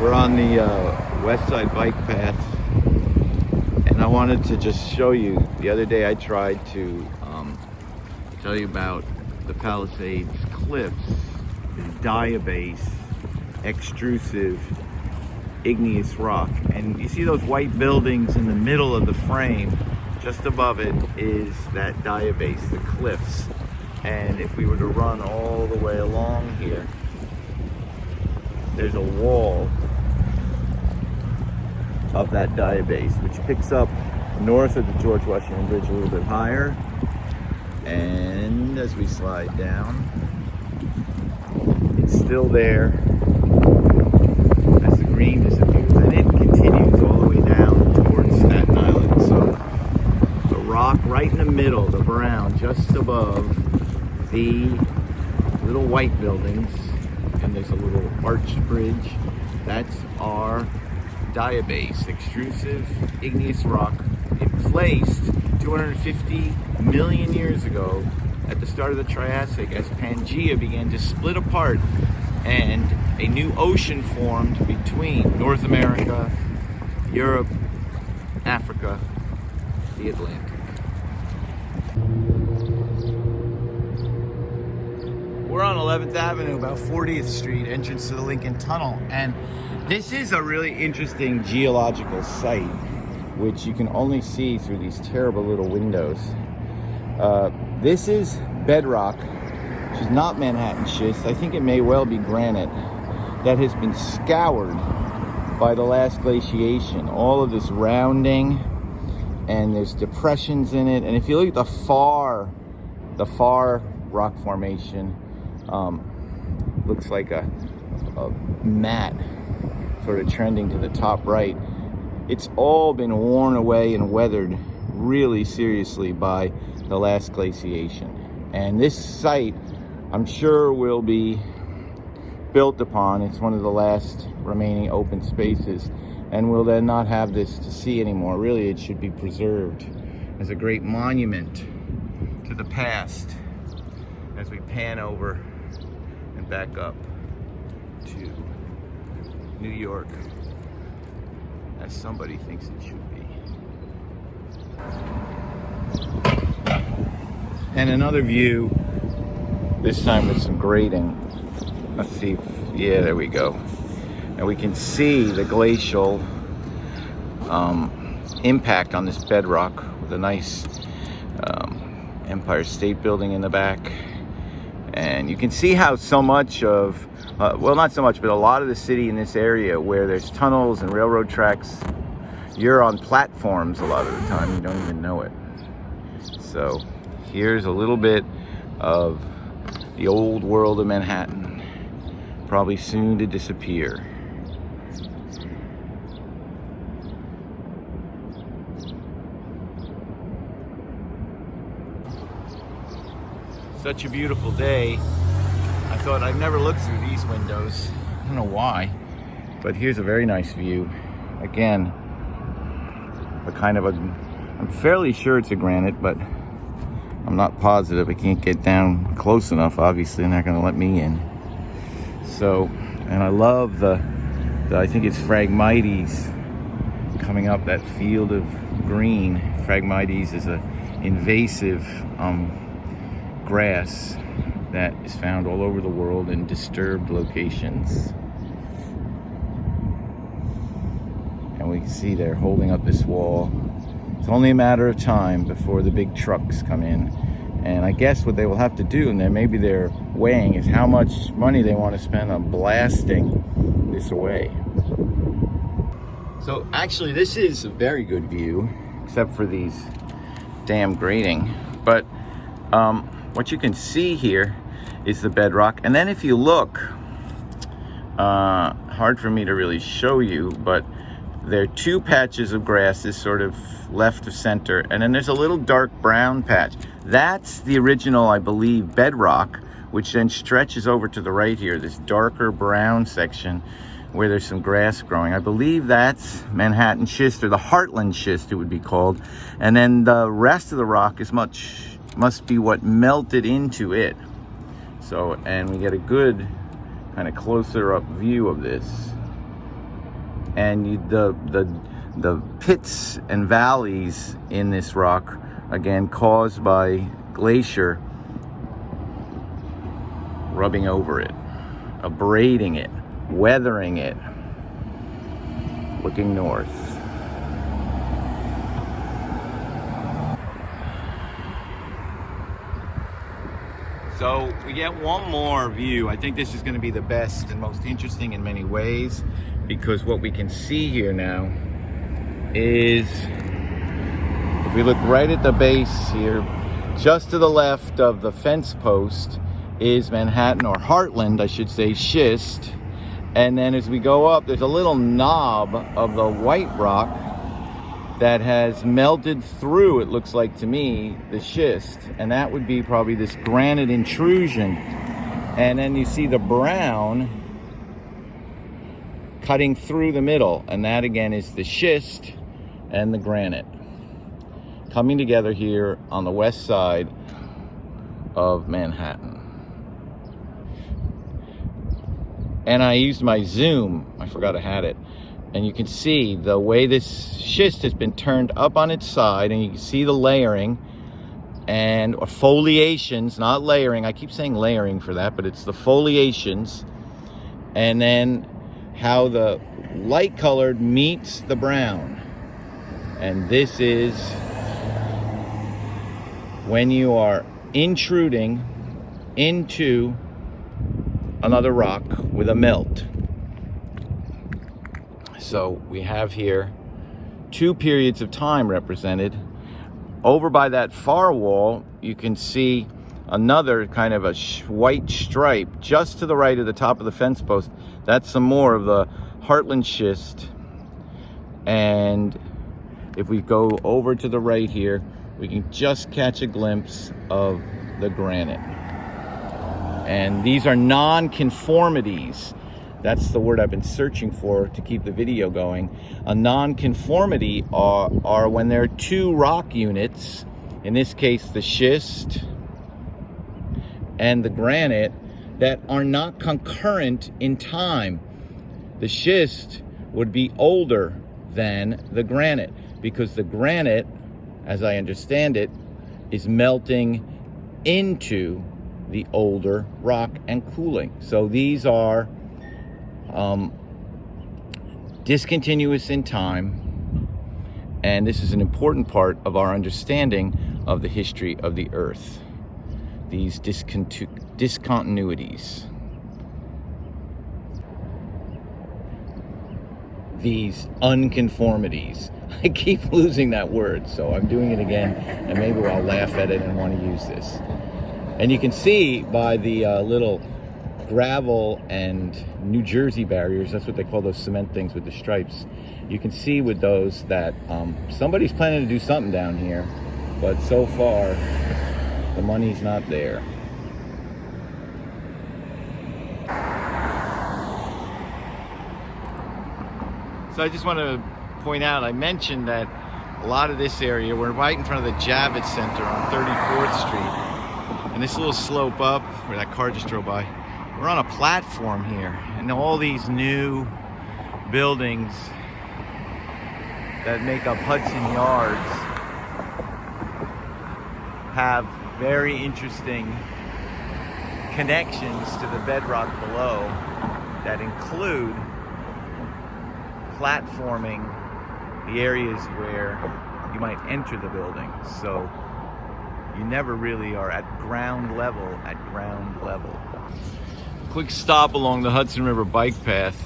We're on the west side bike path, and I wanted to just show you, the other day I tried to tell you about the Palisades cliffs, the DIABASE extrusive igneous rock. And you see those white buildings in the middle of the frame, just above it is that DIABASE, the cliffs. And if we were to run all the way along here, there's a wall of that DIABASE, which picks up north of the George Washington Bridge a little bit higher. And as we slide down, it's still there as the green disappears. And it continues all the way down towards Staten Island. So the rock right in the middle, the brown, just above the little white buildings, and there's a little arched bridge. That's our DIABASE, extrusive igneous rock. It placed 250 million years ago at the start of the Triassic as Pangaea began to split apart and a new ocean formed between North America, Europe, Africa, the Atlantic. We're on 11th Avenue, about 40th Street, entrance to the Lincoln Tunnel. And this is a really interesting geological site, which you can only see through these terrible little windows. This is bedrock, which is not Manhattan schist. I think it may well be granite that has been scoured by the last glaciation. All of this rounding, and there's depressions in it. And if you look at the far rock formation, looks like a mat sort of trending to the top right. It's all been worn away and weathered really seriously by the last glaciation. And this site, I'm sure, will be built upon. It's one of the last remaining open spaces, and will then not have this to see anymore. Really, it should be preserved as a great monument to the past as we pan over and back up to New York, as somebody thinks it should be. And another view, this time with some grading. Let's see, yeah, there we go. And we can see the glacial impact on this bedrock with a nice Empire State Building in the back. And you can see how so much of, well, not so much, but a lot of the city in this area where there's tunnels and railroad tracks, you're on platforms a lot of the time, you don't even know it. So here's a little bit of the old world of Manhattan, probably soon to disappear. Such a beautiful day. I thought I'd never look through these windows. I don't know why, but here's a very nice view. Again, I'm fairly sure it's a granite, but I'm not positive. I can't get down close enough. Obviously, they're not going to let me in. So, and I love the I think it's Phragmites coming up that field of green. Phragmites is an invasive grass that is found all over the world in disturbed locations. And we can see they're holding up this wall. It's only a matter of time before the big trucks come in. And I guess what they will have to do, and then maybe they're weighing, is how much money they want to spend on blasting this away. So actually this is a very good view, except for these damn grading. But what you can see here is the bedrock. And then if you look, hard for me to really show you, but there are two patches of grasses sort of left of center, and then there's a little dark brown patch. That's the original, I believe, bedrock, which then stretches over to the right here, this darker brown section where there's some grass growing. I believe that's Manhattan schist, or the Heartland schist it would be called. And then the rest of the rock is must be what melted into it. So, and we get a good kind of closer up view of this. And the pits and valleys in this rock, again, caused by glacier rubbing over it, abrading it, weathering it. Looking north. So we get one more view. I think this is going to be the best and most interesting in many ways, because what we can see here now is, if we look right at the base here, just to the left of the fence post is Manhattan, or Heartland, I should say, schist. And then as we go up, there's a little knob of the white rock that has melted through, it looks like to me, the schist. And that would be probably this granite intrusion. And then you see the brown cutting through the middle. And that again is the schist and the granite coming together here on the west side of Manhattan. And I used my zoom, I forgot I had it, and you can see the way this schist has been turned up on its side, and you can see the layering and or foliations, not layering. I keep saying layering for that, but it's the foliations, and then how the light colored meets the brown. And this is when you are intruding into another rock with a melt. So we have here two periods of time represented. Over by that far wall, you can see another kind of a white stripe just to the right of the top of the fence post. That's some more of the Heartland schist. And if we go over to the right here, we can just catch a glimpse of the granite. And these are non-conformities. That's the word I've been searching for to keep the video going. A non-conformity are when there are two rock units, in this case the schist and the granite, that are not concurrent in time. The schist would be older than the granite, because the granite, as I understand it, is melting into the older rock and cooling. So these are discontinuous in time, and this is an important part of our understanding of the history of the Earth. These discontinuities, these unconformities. I keep losing that word, so I'm doing it again, and maybe I'll laugh at it and want to use this. And you can see by the little gravel and New Jersey barriers, that's what they call those cement things with the stripes. You can see with those that somebody's planning to do something down here, but so far the money's not there. So I just want to point out, I mentioned that a lot of this area, we're right in front of the JABASE Center on 34th Street. And this little slope up, where that car just drove by, we're on a platform here. And all these new buildings that make up Hudson Yards have very interesting connections to the bedrock below that include platforming the areas where you might enter the building. So you never really are at ground level. Quick stop along the Hudson River bike path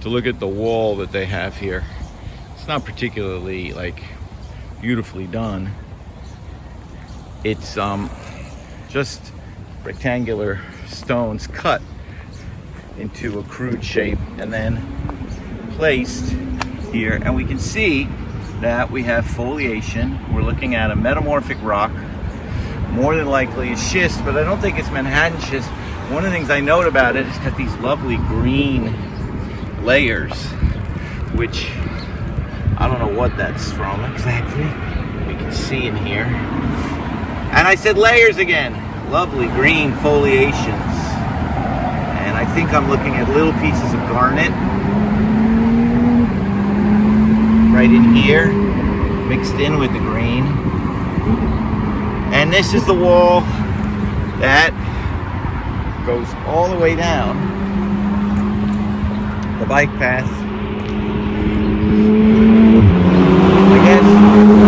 to look at the wall that they have here. It's not particularly beautifully done. It's just rectangular stones cut into a crude shape and then placed here, and we can see that we have foliation. We're looking at a metamorphic rock, more than likely a schist, but I don't think it's Manhattan schist. One of the things I note about it is got these lovely green layers, which I don't know what that's from exactly. We can see in here. And I said layers again. Lovely green foliations. And I think I'm looking at little pieces of garnet. right in here, mixed in with the green. And this is the wall that goes all the way down the bike path. I guess